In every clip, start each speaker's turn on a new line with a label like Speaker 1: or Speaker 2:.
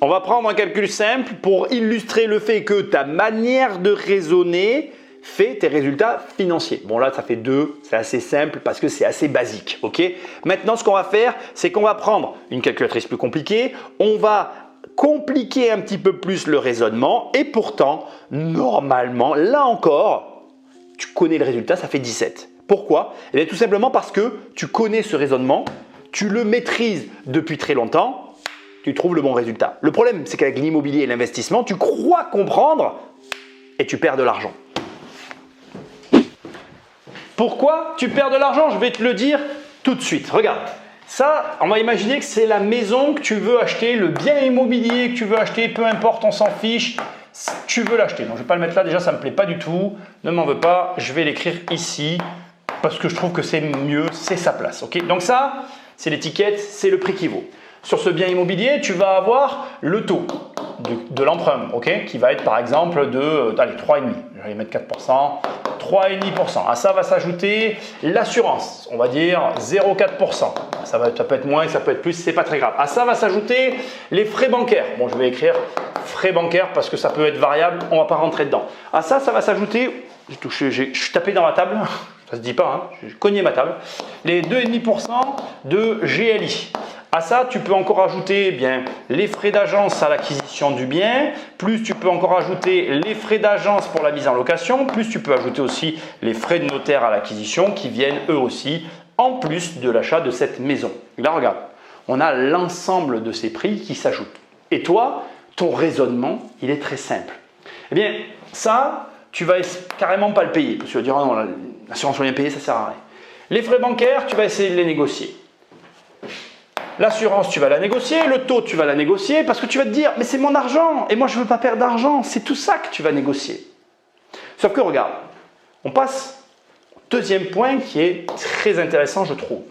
Speaker 1: On va prendre un calcul simple pour illustrer le fait que ta manière de raisonner fait tes résultats financiers. Bon là, ça fait 2, c'est assez simple parce que c'est assez basique. Ok. Maintenant, ce qu'on va faire, c'est qu'on va prendre une calculatrice plus compliquée, on va compliquer un petit peu plus le raisonnement et pourtant, normalement, là encore, tu connais le résultat, ça fait 17. Pourquoi? Eh bien, tout simplement parce que tu connais ce raisonnement, tu le maîtrises depuis très longtemps, tu trouves le bon résultat. Le problème, c'est qu'avec l'immobilier et l'investissement, tu crois comprendre et tu perds de l'argent. Pourquoi tu perds de l'argent? Je vais te le dire tout de suite. Regarde, ça, on va imaginer que c'est la maison que tu veux acheter, le bien immobilier que tu veux acheter, peu importe, on s'en fiche, tu veux l'acheter. Donc, je ne vais pas le mettre là, déjà, ça ne me plaît pas du tout. Ne m'en veux pas, je vais l'écrire ici parce que je trouve que c'est mieux, c'est sa place. Okay. Donc ça, c'est l'étiquette, c'est le prix qui vaut. Sur ce bien immobilier, tu vas avoir le taux de l'emprunt, okay, qui va être par exemple de 3,5%. Je vais y mettre 4%, 3,5%. À ça va s'ajouter l'assurance, on va dire 0,4%. Ça peut être moins, ça peut être plus, c'est pas très grave. À ça va s'ajouter les frais bancaires. Bon, je vais écrire frais bancaires parce que ça peut être variable, on ne va pas rentrer dedans. À ça, ça va s'ajouter, je suis tapé dans la table, ça se dit pas, hein, j'ai cogné ma table, les 2,5% de GLI. À ça, tu peux encore ajouter les frais d'agence à l'acquisition du bien, plus tu peux encore ajouter les frais d'agence pour la mise en location, plus tu peux ajouter aussi les frais de notaire à l'acquisition qui viennent eux aussi en plus de l'achat de cette maison. Là, regarde, on a l'ensemble de ces prix qui s'ajoutent. Et toi, ton raisonnement, il est très simple. Eh bien, ça, tu vas carrément pas le payer parce que tu vas dire oh non, l'assurance bien payée, ça sert à rien. Les frais bancaires, tu vas essayer de les négocier. L'assurance, tu vas la négocier, le taux, tu vas la négocier parce que tu vas te dire, mais c'est mon argent et moi je ne veux pas perdre d'argent, c'est tout ça que tu vas négocier. Sauf que regarde, on passe au deuxième point qui est très intéressant je trouve.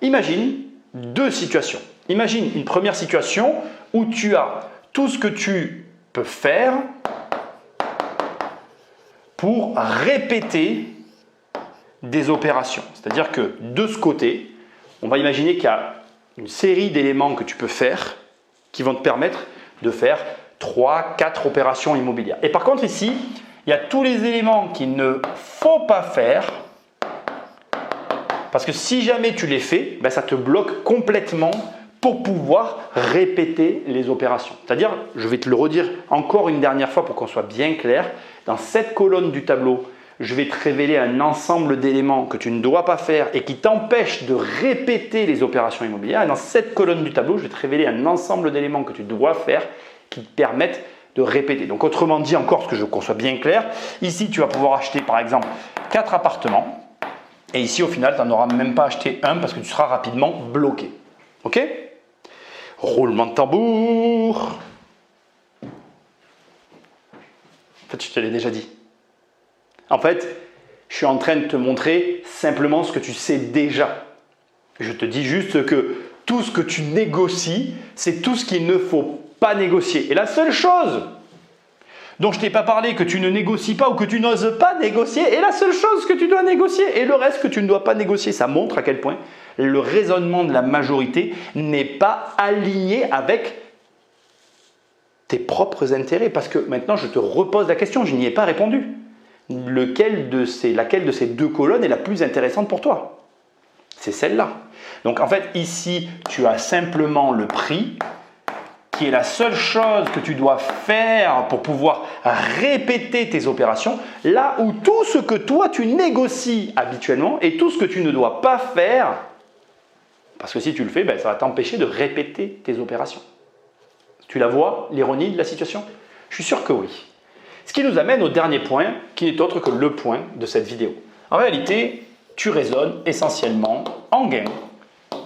Speaker 1: Imagine deux situations. Imagine une première situation où tu as tout ce que tu peux faire pour répéter des opérations. C'est-à-dire que de ce côté, on va imaginer qu'il y a une série d'éléments que tu peux faire qui vont te permettre de faire 3, 4 opérations immobilières. Et par contre ici, il y a tous les éléments qu'il ne faut pas faire parce que si jamais tu les fais, ça te bloque complètement pour pouvoir répéter les opérations. C'est-à-dire, je vais te le redire encore une dernière fois pour qu'on soit bien clair, dans cette colonne du tableau, je vais te révéler un ensemble d'éléments que tu ne dois pas faire et qui t'empêchent de répéter les opérations immobilières. Et dans cette colonne du tableau, je vais te révéler un ensemble d'éléments que tu dois faire qui te permettent de répéter. Donc autrement dit encore, ce que je veux qu'on soit bien clair, ici tu vas pouvoir acheter par exemple 4 appartements et ici au final tu n'en auras même pas acheté un parce que tu seras rapidement bloqué. Ok? Roulement de tambour. En fait, je te l'ai déjà dit. En fait, je suis en train de te montrer simplement ce que tu sais déjà. Je te dis juste que tout ce que tu négocies, c'est tout ce qu'il ne faut pas négocier. Et la seule chose dont je ne t'ai pas parlé, que tu ne négocies pas ou que tu n'oses pas négocier, est la seule chose que tu dois négocier. Et le reste que tu ne dois pas négocier, ça montre à quel point le raisonnement de la majorité n'est pas aligné avec tes propres intérêts. Parce que maintenant, je te repose la question, je n'y ai pas répondu. Laquelle de ces deux colonnes est la plus intéressante pour toi? C'est celle-là. Donc en fait, ici, tu as simplement le prix qui est la seule chose que tu dois faire pour pouvoir répéter tes opérations, là où tout ce que toi tu négocies habituellement et tout ce que tu ne dois pas faire, parce que si tu le fais, ça va t'empêcher de répéter tes opérations. Tu la vois, l'ironie de la situation? Je suis sûr que oui. Ce qui nous amène au dernier point, qui n'est autre que le point de cette vidéo. En réalité, tu raisonnes essentiellement en gain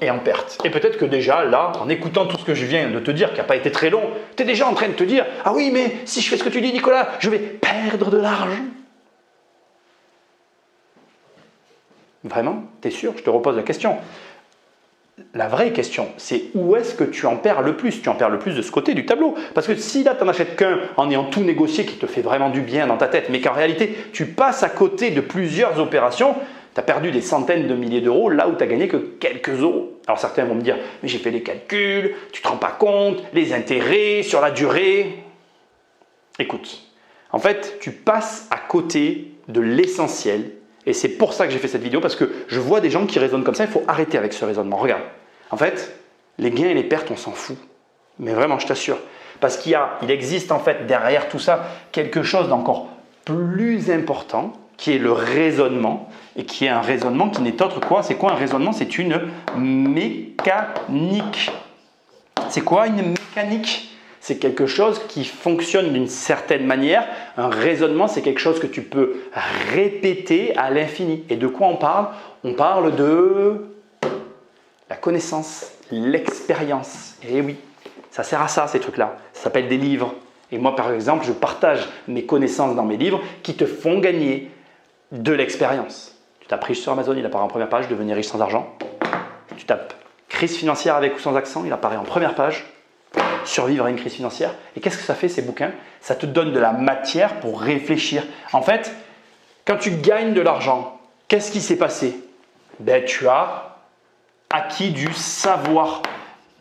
Speaker 1: et en perte. Et peut-être que déjà, là, en écoutant tout ce que je viens de te dire, qui n'a pas été très long, tu es déjà en train de te dire « Ah oui, mais si je fais ce que tu dis, Nicolas, je vais perdre de l'argent. » Vraiment? Tu es sûr? Je te repose la question. La vraie question, c'est où est-ce que tu en perds le plus? Tu en perds le plus de ce côté du tableau. Parce que si là, tu n'en achètes qu'un en ayant tout négocié qui te fait vraiment du bien dans ta tête, mais qu'en réalité, tu passes à côté de plusieurs opérations, Tu as perdu des centaines de milliers d'euros là où tu as gagné que quelques euros. Alors certains vont me dire, mais j'ai fait les calculs, tu ne te rends pas compte, les intérêts sur la durée. Écoute, en fait, tu passes à côté de l'essentiel et c'est pour ça que j'ai fait cette vidéo parce que je vois des gens qui raisonnent comme ça, il faut arrêter avec ce raisonnement. Regarde, en fait, les gains et les pertes, on s'en fout. Mais vraiment, je t'assure. Parce qu'il existe en fait derrière tout ça quelque chose d'encore plus important qui est le raisonnement et qui est un raisonnement qui n'est autre quoi. C'est quoi un raisonnement? C'est une mécanique. C'est quoi une mécanique? C'est quelque chose qui fonctionne d'une certaine manière. Un raisonnement, c'est quelque chose que tu peux répéter à l'infini. Et de quoi on parle? On parle de la connaissance, l'expérience. Et oui, ça sert à ça ces trucs-là. Ça s'appelle des livres. Et moi, par exemple, je partage mes connaissances dans mes livres qui te font gagner de l'expérience. Tu tapes riche sur Amazon, il apparaît en première page, devenir riche sans argent. Tu tapes crise financière avec ou sans accent, il apparaît en première page. Survivre à une crise financière. Et qu'est-ce que ça fait ces bouquins? Ça te donne de la matière pour réfléchir. En fait, quand tu gagnes de l'argent, qu'est-ce qui s'est passé? Ben, tu as acquis du savoir.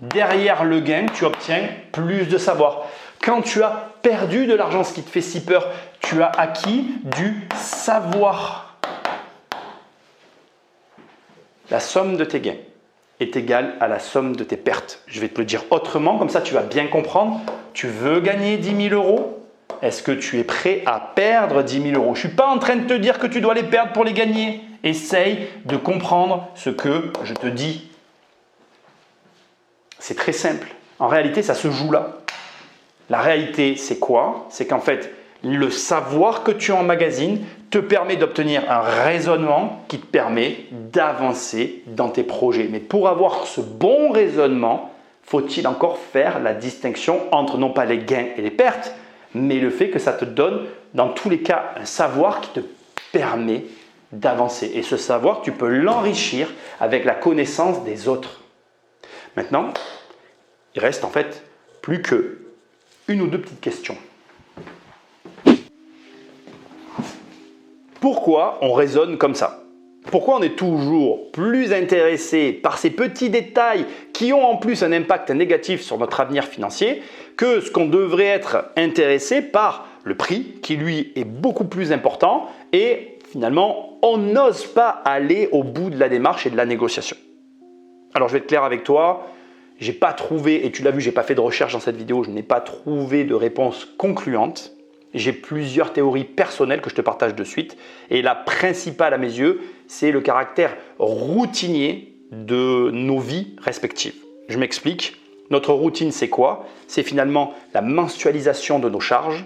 Speaker 1: Derrière le gain, tu obtiens plus de savoir. Quand tu as perdu de l'argent, ce qui te fait si peur, tu as acquis du savoir. La somme de tes gains est égale à la somme de tes pertes. Je vais te le dire autrement, comme ça tu vas bien comprendre. Tu veux gagner 10 000 euros? Est-ce que tu es prêt à perdre 10 000 euros? Je ne suis pas en train de te dire que tu dois les perdre pour les gagner. Essaye de comprendre ce que je te dis. C'est très simple. En réalité, ça se joue là. La réalité, c'est quoi? C'est qu'en fait, le savoir que tu emmagasines te permet d'obtenir un raisonnement qui te permet d'avancer dans tes projets. Mais pour avoir ce bon raisonnement, faut-il encore faire la distinction entre non pas les gains et les pertes, mais le fait que ça te donne, dans tous les cas, un savoir qui te permet d'avancer. Et ce savoir, tu peux l'enrichir avec la connaissance des autres. Maintenant, il reste en fait plus que une ou deux petites questions. Pourquoi on raisonne comme ça? Pourquoi on est toujours plus intéressé par ces petits détails qui ont en plus un impact négatif sur notre avenir financier que ce qu'on devrait être intéressé par le prix qui lui est beaucoup plus important et finalement on n'ose pas aller au bout de la démarche et de la négociation. Alors je vais être clair avec toi, j'ai pas trouvé, et tu l'as vu, j'ai pas fait de recherche dans cette vidéo, je n'ai pas trouvé de réponse concluante. J'ai plusieurs théories personnelles que je te partage de suite. Et la principale à mes yeux, c'est le caractère routinier de nos vies respectives. Je m'explique. Notre routine, c'est quoi? C'est finalement la mensualisation de nos charges.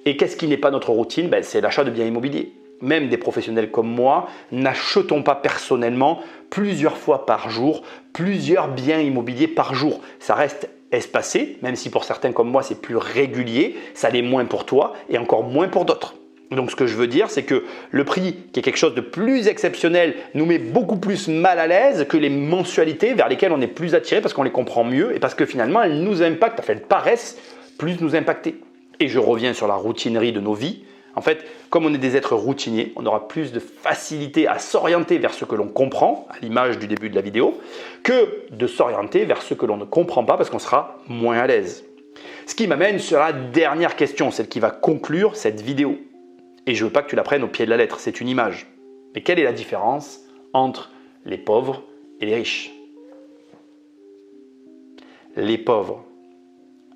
Speaker 1: Et qu'est-ce qui n'est pas notre routine? C'est l'achat de biens immobiliers. Même des professionnels comme moi, n'achetons pas personnellement plusieurs fois par jour, plusieurs biens immobiliers par jour. Ça reste espacé, même si pour certains comme moi c'est plus régulier, ça l'est moins pour toi et encore moins pour d'autres. Donc ce que je veux dire, c'est que le prix qui est quelque chose de plus exceptionnel nous met beaucoup plus mal à l'aise que les mensualités vers lesquelles on est plus attiré parce qu'on les comprend mieux et parce que finalement elles nous impactent, enfin elles paraissent plus nous impacter. Et je reviens sur la routinerie de nos vies. En fait, comme on est des êtres routiniers, on aura plus de facilité à s'orienter vers ce que l'on comprend, à l'image du début de la vidéo, que de s'orienter vers ce que l'on ne comprend pas parce qu'on sera moins à l'aise. Ce qui m'amène sur la dernière question, celle qui va conclure cette vidéo. Et je ne veux pas que tu la prennes au pied de la lettre, c'est une image. Mais quelle est la différence entre les pauvres et les riches? Les pauvres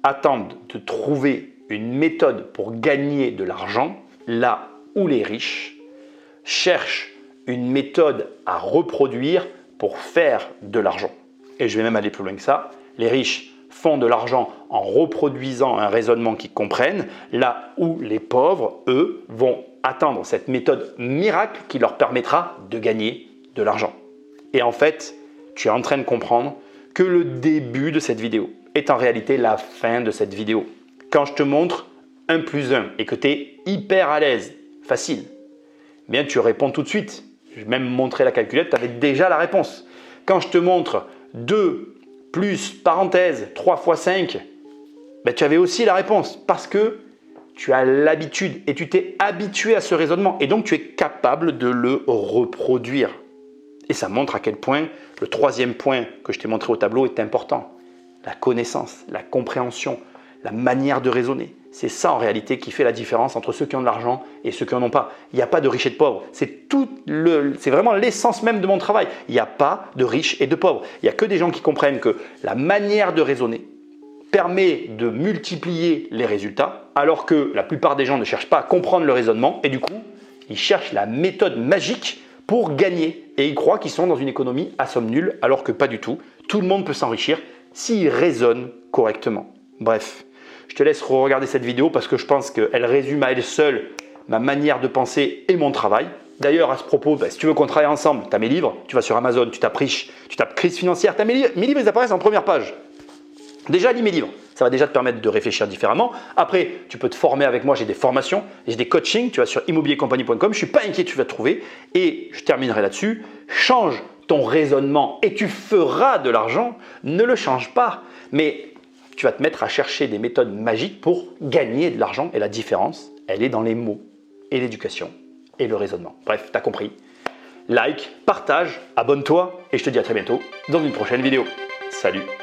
Speaker 1: attendent de trouver une méthode pour gagner de l'argent, là où les riches cherchent une méthode à reproduire pour faire de l'argent. Et je vais même aller plus loin que ça. Les riches font de l'argent en reproduisant un raisonnement qu'ils comprennent, là où les pauvres, eux, vont attendre cette méthode miracle qui leur permettra de gagner de l'argent. Et en fait, tu es en train de comprendre que le début de cette vidéo est en réalité la fin de cette vidéo. Quand je te montre 1 plus 1 et que tu es hyper à l'aise, facile, bien tu réponds tout de suite. Je vais même montrer la calculette, tu avais déjà la réponse. Quand je te montre 2 plus parenthèse 3 fois 5, ben, tu avais aussi la réponse parce que tu as l'habitude et tu t'es habitué à ce raisonnement et donc tu es capable de le reproduire. Et ça montre à quel point le troisième point que je t'ai montré au tableau est important. La connaissance, la compréhension, la manière de raisonner. C'est ça en réalité qui fait la différence entre ceux qui ont de l'argent et ceux qui n'en ont pas. Il n'y a pas de riches et de pauvres. C'est vraiment l'essence même de mon travail. Il n'y a pas de riches et de pauvres. Il n'y a que des gens qui comprennent que la manière de raisonner permet de multiplier les résultats, alors que la plupart des gens ne cherchent pas à comprendre le raisonnement et du coup, ils cherchent la méthode magique pour gagner. Et ils croient qu'ils sont dans une économie à somme nulle, alors que pas du tout. Tout le monde peut s'enrichir s'il raisonne correctement. Bref, je te laisse regarder cette vidéo parce que je pense qu'elle résume à elle seule ma manière de penser et mon travail. D'ailleurs, à ce propos, si tu veux qu'on travaille ensemble, tu as mes livres, tu vas sur Amazon, tu tapes riche, tu tapes crise financière, tu as mes livres, ils apparaissent en première page. Déjà, lis mes livres, ça va déjà te permettre de réfléchir différemment. Après, tu peux te former avec moi, j'ai des formations, j'ai des coachings, tu vas sur immobiliercompagnie.com, je ne suis pas inquiet, tu vas te trouver. Et je terminerai là-dessus, change ton raisonnement et tu feras de l'argent, ne le change pas. Mais tu vas te mettre à chercher des méthodes magiques pour gagner de l'argent et la différence, elle est dans les mots et l'éducation et le raisonnement. Bref, tu as compris. Like, partage, abonne-toi et je te dis à très bientôt dans une prochaine vidéo. Salut!